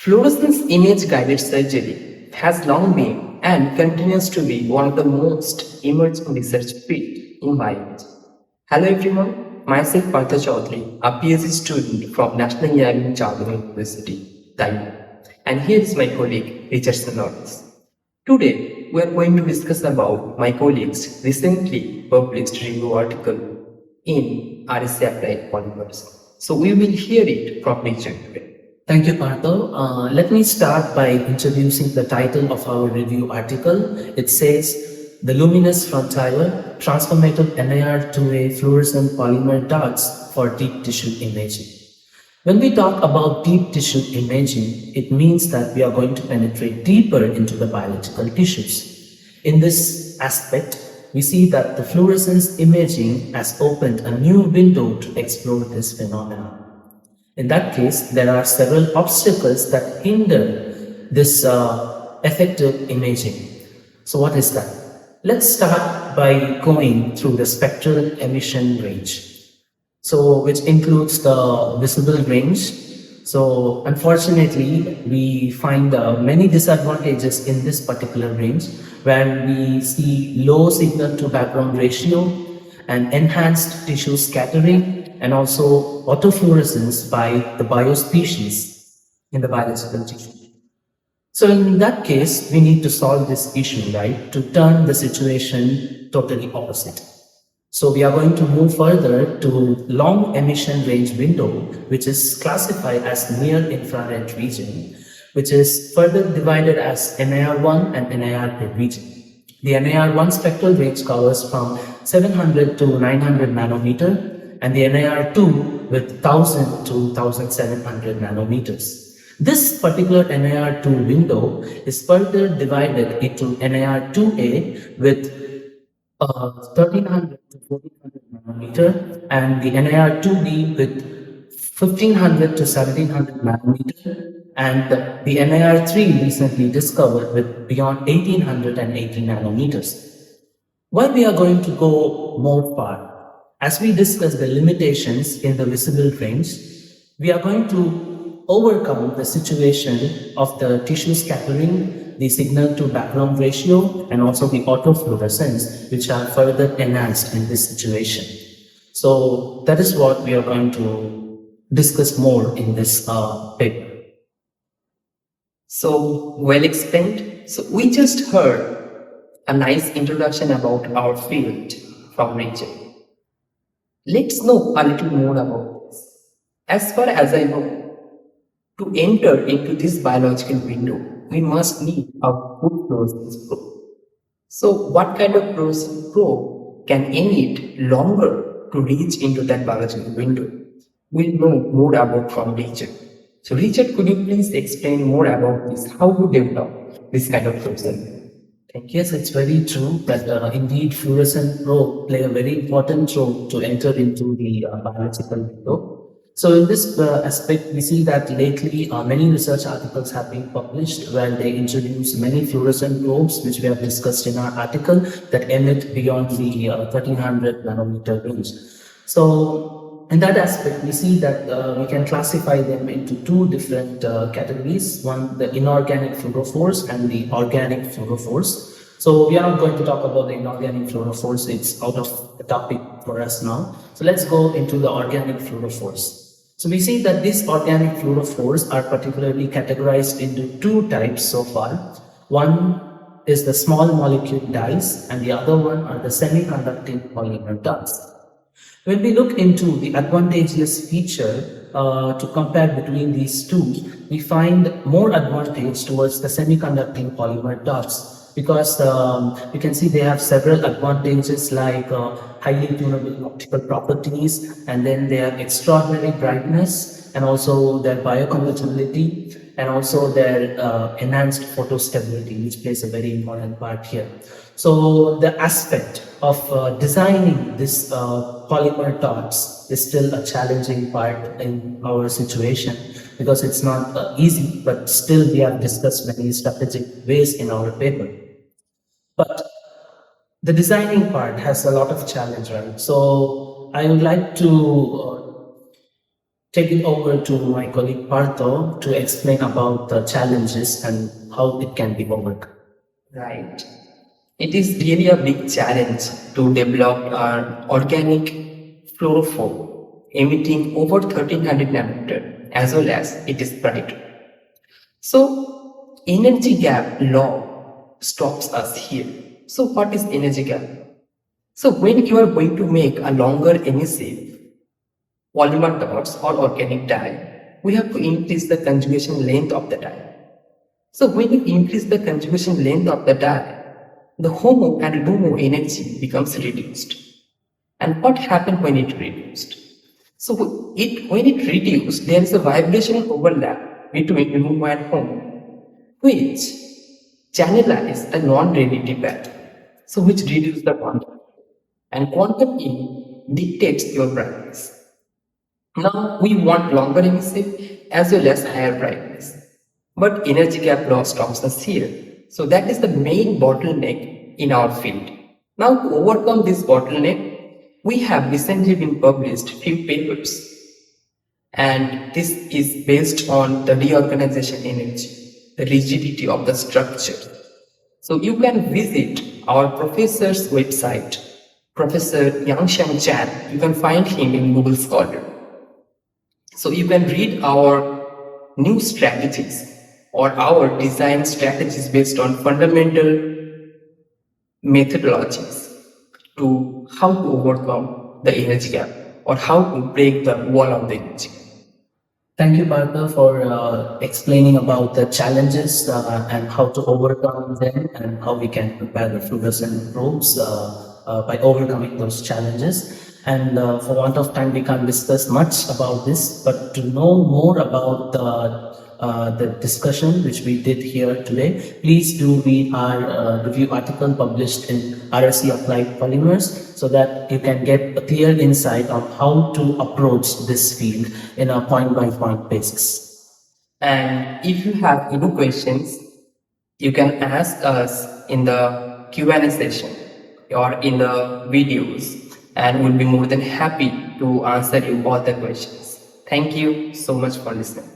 Fluorescence image-guided surgery has long been and continues to be one of the most emerging research fields in biology. Hello everyone, myself Partha Chowdhury, a PhD student from National Chowdhury University, Delhi, and here is my colleague Richardson. Today, we are going to discuss about my colleague's recently published review article in RSC Applied Polymers. So we will hear it from Richard today. Thank you, Partha. Let me start by introducing the title of our review article. It says, The Luminous Frontier, Transformative NIR-IIa Fluorescent Polymer Darts for Deep Tissue Imaging. When we talk about deep tissue imaging, it means that we are going to penetrate deeper into the biological tissues. In this aspect, we see that the fluorescence imaging has opened a new window to explore this phenomenon. In that case, there are several obstacles that hinder this effective imaging. So what is that? Let's start by going through the spectral emission range. So which includes the visible range. So unfortunately, we find many disadvantages in this particular range where we see low signal to background ratio and enhanced tissue scattering and also autofluorescence by the biospecies in the biological tissue. So in that case, we need to solve this issue, right, to turn the situation totally opposite. So we are going to move further to long emission range window, which is classified as near-infrared region, which is further divided as NIR-1 and NIR-2 region. The NIR-1 spectral range covers from 700 to 900 nanometer, and the NIR-2 with 1000 to 1700 nanometers. This particular NIR-2 window is further divided into NIR-IIa with 1300 to 1400 nanometer and the NIR-IIb with 1500 to 1700 nanometer and the NIR-3 recently discovered with beyond 1880 nanometers. Why we are going to go more far? As we discuss the limitations in the visible range, we are going to overcome the situation of the tissue scattering, the signal to background ratio, and also the autofluorescence, which are further enhanced in this situation. So that is what we are going to discuss more in this paper. So well explained. So we just heard a nice introduction about our field from Richard. Let's know a little more about this. As far as I know, to enter into this biological window, we must need a good fluorescence probe. So what kind of fluorescence probe can emit longer to reach into that biological window? We'll know more about from Richard. So Richard, could you please explain more about this, how to develop this kind of fluorescence? Yes, it's very true that indeed fluorescent probe play a very important role to enter into the biological window. So in this aspect, we see that lately many research articles have been published where they introduce many fluorescent probes, which we have discussed in our article, that emit beyond the 1300 nanometer range. So in that aspect, we see that we can classify them into two different categories. One, the inorganic fluorophores and the organic fluorophores. So we are not going to talk about the inorganic fluorophores. It's out of the topic for us now. So let's go into the organic fluorophores. So we see that these organic fluorophores are particularly categorized into two types so far. One is the small molecule dyes and the other one are the semiconducting polymer dyes. When we look into the advantageous feature to compare between these two, we find more advantage towards the semiconducting polymer dots because you can see they have several advantages like highly tunable optical properties, and then they have extraordinary brightness and also their biocompatibility and also their enhanced photostability, which plays a very important part here. So the aspect of designing this polymer dots is still a challenging part in our situation because it's not easy, but still we have discussed many strategic ways in our paper. But the designing part has a lot of challenge, right? So I would like to take it over to my colleague Partha to explain about the challenges and how it can be overcome. Right. It is really a big challenge to develop an organic fluorophore emitting over 1300 nanometer as well as it is bright. So energy gap law stops us here. So what is energy gap? So when you are going to make a longer emissive polymer dots or organic dye, we have to increase the conjugation length of the dye. So when you increase the conjugation length of the dye, the HOMO and LUMO energy becomes reduced. And what happened when it reduced? So when it reduced, there is a vibrational overlap between LUMO and HOMO, which channelize a non-radiative pattern, so which reduce the quantum. And quantum E dictates your brightness. Now we want longer emissive as well as higher brightness. But energy gap law stops us here. So that is the main bottleneck in our field. Now to overcome this bottleneck, we have recently been published few papers. And this is based on the reorganization energy, the rigidity of the structure. So you can visit our professor's website, Professor Yangxiang Chan. You can find him in Google Scholar. So you can read our new strategies or our design strategies based on fundamental methodologies to how to overcome the energy gap or how to break the wall of the energy gap. Thank you, Partha, for explaining about the challenges and how to overcome them and how we can prepare the fluorescent probes by overcoming those challenges. And for want of time, we can't discuss much about this, but to know more about the discussion which we did here today, please do read our review article published in RSC Applied Polymers so that you can get a clear insight on how to approach this field in a point-by-point basis. And if you have any questions, you can ask us in the Q&A session or in the videos, and we'll be more than happy to answer you all the questions. Thank you so much for listening.